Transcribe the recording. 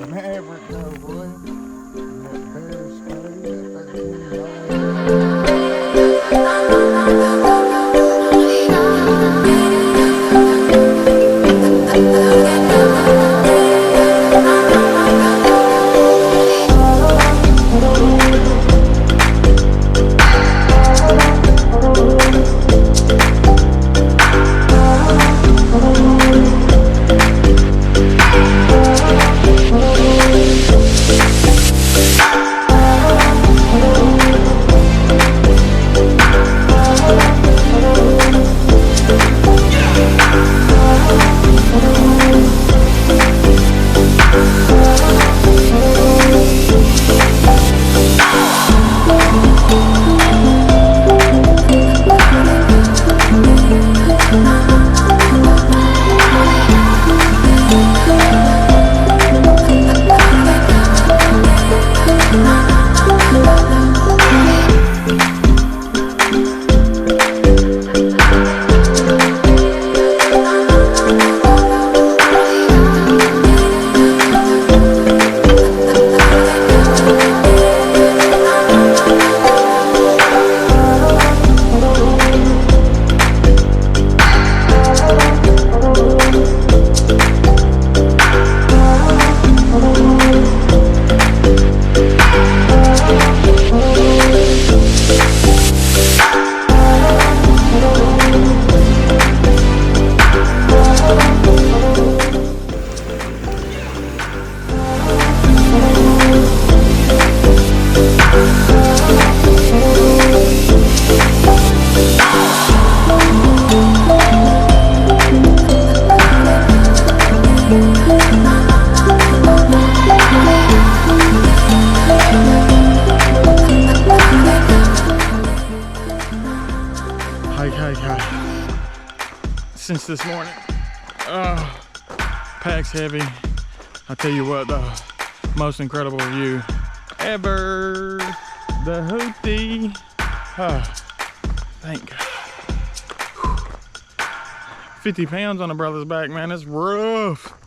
Maverick, no boy. And that bear spray, that 13 since this morning. Pack's heavy. I'll tell you what, the most incredible view ever. The Houthi. Thank God. 50 pounds on a brother's back, man. It's rough.